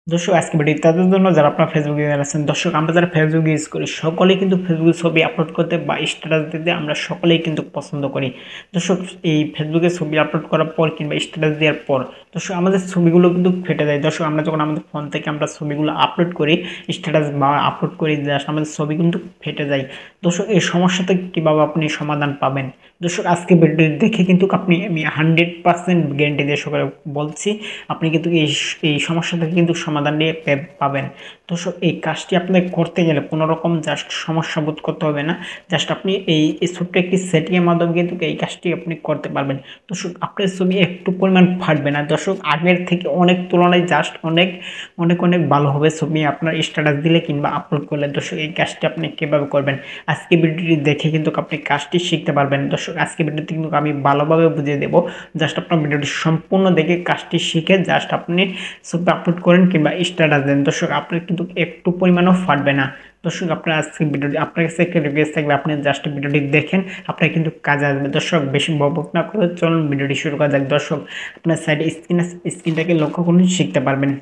দর্শক আজকে ভিডিও তাদের জন্য যারা আপনার ফেসবুকে আছেন। দর্শক আমরা যারা ফেসবুক ইউজ করি সকলেই কিন্তু ফেসবুকে ছবি আপলোড করতে বা স্ট্যাটাস দিতে আমরা সকলেই কিন্তু পছন্দ করি। দর্শক এই ফেসবুকে ছবি আপলোড করার পর কিংবা স্ট্যাটাস দেওয়ার পর দর্শক আমাদের ছবিগুলো কিন্তু ফেটে যায়। দর্শক আমরা যখন আমাদের ফোন থেকে আমরা ছবিগুলো আপলোড করি, স্ট্যাটাস বা আপলোড করি, জাস্ট আমাদের ছবি কিন্তু ফেটে যায়। দর্শক এই সমস্যাটা কীভাবে আপনি সমাধান পাবেন? দর্শক আজকে ভিডিও দেখে কিন্তু আমি 100% গ্যারেন্টি দিয়ে সকালে বলছি আপনি কিন্তু এই সমস্যা থেকে কিন্তু সমাধান নিয়ে পাবেন। দর্শক এই কাজটি আপনাকে করতে গেলে কোনো রকম জাস্ট সমস্যা বোধ করতে হবে না। জাস্ট আপনি এই ছোট্ট একটি সেটিংয়ের মাধ্যমে কিন্তু এই কাজটি আপনি করতে পারবেন। দর্শক আপনার ছবি একটু পরিমাণ ফাটবে না। দর্শক আগের থেকে অনেক তুলনায় জাস্ট অনেক অনেক অনেক ভালো হবে ছবি আপনার স্ট্যাটাস দিলে কিংবা আপলোড করলে। দর্শক এই কাজটি আপনি কীভাবে করবেন আজকে ভিডিওটি দেখে কিন্তু আপনি কাজটি শিখতে পারবেন। দর্শক আজকে ভিডিওতে কিন্তু আমি ভালোভাবে বুঝিয়ে দেবো। জাস্ট আপনার ভিডিওটি সম্পূর্ণ দেখে কাজটি শিখে জাস্ট আপনি ছবি আপলোড করেন কিংবা স্ট্যাটাস দেন। দর্শক আপনার কিন্তু একটু পরিমাণও ফাটবে না। দর্শক আপনার আজকে ভিডিওটি আপনার কাছে একটা রিকোয়েস্ট থাকবে, আপনি জাস্ট ভিডিওটি দেখেন, আপনার কিন্তু কাজে আসবে। দর্শক বেশি বকবক না করে চলুন ভিডিওটি শুরু করা যাক। দর্শক আপনার সাইডে স্ক্রিনটাকে লক্ষ্য করুন, শিখতে পারবেন।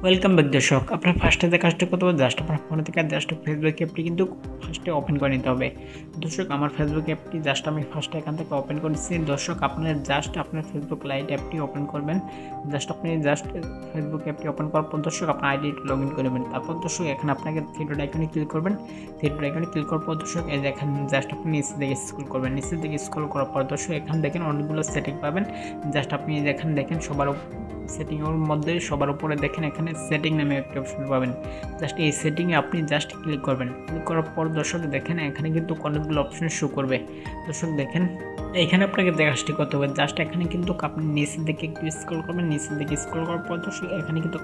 ওয়েলকাম ব্যাক দর্শক। আপনার ফার্স্টে যে কাজটি করতে হবে, জাস্ট আপনার ফোন থেকে জাস্ট ফেসবুক অ্যাপটি কিন্তু ফার্স্টে ওপেন করে নিতে হবে। দর্শক আমার ফেসবুক অ্যাপটি জাস্ট আমি ফার্স্টে এখান থেকে ওপেন করেছি। দর্শক আপনার জাস্ট আপনার ফেসবুক লাইট অ্যাপটি ওপেন করবেন। জাস্ট আপনি জাস্ট ফেসবুক অ্যাপটি ওপেন করার পর দর্শক আপনার আইডি লগ ইন করবেন। তারপর দর্শক এখানে আপনাকে থ্রি আইকনে ক্লিক করবেন। থ্রি আইকনে ক্লিক করার পর দর্শক এই দেখেন জাস্ট আপনি নিচের দিকে স্ক্রল করবেন। নিচের দিকে স্ক্রল করার পর দর্শক এখানে দেখেন অনেকগুলো সেটিং পাবেন। জাস্ট আপনি এখানে দেখেন সবার সেটিংয়ের মধ্যে সবার উপরে দেখেন এখানে সেটিং নামে একটা অপশন পাবেন। জাস্ট এই সেটিংয়ে আপনি জাস্ট ক্লিক করবেন। ক্লিক করার পর দর্শক দেখেন এখানে কিন্তু অনেকগুলো অপশন শো করবে। দর্শক দেখেন এখানে আপনাকে কাজটি করতে হবে। জাস্ট এখানে কিন্তু আপনি নিচের দিকে একটু স্ক্রল করবেন। নিচের দিকে স্ক্রল করার পর দর্শক এখানে কিন্তু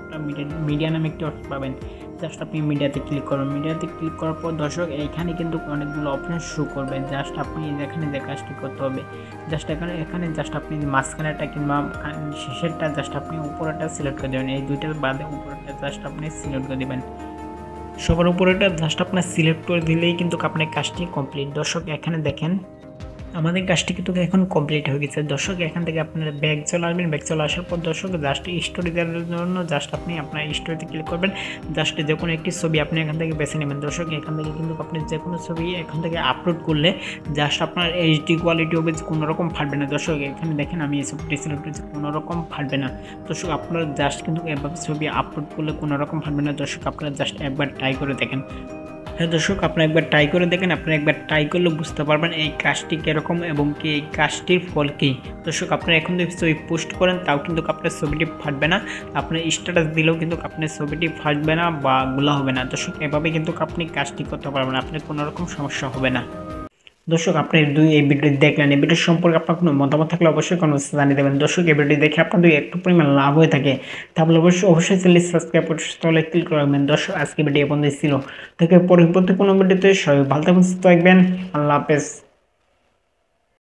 মিডিয়া নামে একটি অপশন পাবেন। জাস্ট আপনি মিডিয়াতে ক্লিক করবেন। মিডিয়াতে ক্লিক করার পর দর্শক এইখানে কিন্তু অনেকগুলো অপশন শো করবে। জাস্ট আপনি এখানে কাজটি করতে হবে। জাস্ট এখানে জাস্ট আপনি মাঝখানেটা কিংবা শেষেরটা জাস্ট আপনি উপরেটা সিলেক্ট করে দেবেন। এই দুইটার বাদে উপরেটা জাস্ট আপনি সিলেক্ট করে দেবেন। সবার উপরেটা জাস্ট আপনার সিলেক্ট করে দিলেই কিন্তু আপনার কাজটি কমপ্লিট। দর্শক এখানে দেখেন আমাদের কাজটি কিন্তু এখন কমপ্লিট হয়ে গেছে। দর্শক এখান থেকে আপনারা ব্যাক চলে আসবেন। ব্যাক চলে আসার পর দর্শক জাস্ট স্টোরি দেওয়ার জন্য জাস্ট আপনি আপনার স্টোরিতে ক্লিক করবেন। জাস্ট যে কোনো একটি ছবি আপনি এখান থেকে বেছে নেবেন। দর্শক এখান থেকে কিন্তু আপনি যে কোনো ছবি এখান থেকে আপলোড করলে জাস্ট আপনার এইচডি কোয়ালিটি হবে, কোনো রকম ফাটবে না। দর্শক এখানে দেখেন আমি এই ছবিটি সিলেক্ট করেছি, কোনো রকম ফাটবে না। দর্শক আপনারা জাস্ট কিন্তু এভাবে ছবি আপলোড করলে কোনো রকম ফাটবে না। দর্শক আপনারা জাস্ট একবার ট্রাই করে দেখেন। হ্যাঁ দর্শক আপনারা একবার ট্রাই করে দেখেন। আপনারা একবার ট্রাই করলে বুঝতে পারবেন এই কাজটি কীরকম এবং কি এই কাজটির ফল কী। দর্শক আপনারা এখন যদি ছবি পোস্ট করেন তাও কিন্তু আপনার ছবিটি ফাটবে না। আপনার স্ট্যাটাস দিলেও কিন্তু আপনার ছবিটি ফাটবে না বা গোলা হবে না। দর্শক এভাবে কিন্তু আপনি কাজটি করতে পারবেন, আপনার কোনো রকম সমস্যা হবে না। দর্শক আপনি এই ভিডিওটি দেখলেন, এই ভিডিও সম্পর্কে আপনার কোনো মতামত থাকলে অবশ্যই কোনো জানিয়ে দেবেন। দর্শক এই ভিডিওটি দেখে আপনাদের একটু পরিমাণ লাভ হয়ে থাকে তাহলে অবশ্যই চ্যানেল সাবস্ক্রাইব করে তাহলে ক্লিক করে রাখবেন। দর্শক আজকে ভিডিও বন্ধ ছিল থেকে পরবর্তী কোনো ভিডিওতে সবাই ভালো থাকবেন, সুস্থ থাকবেন। আল্লাহ হাফেজ।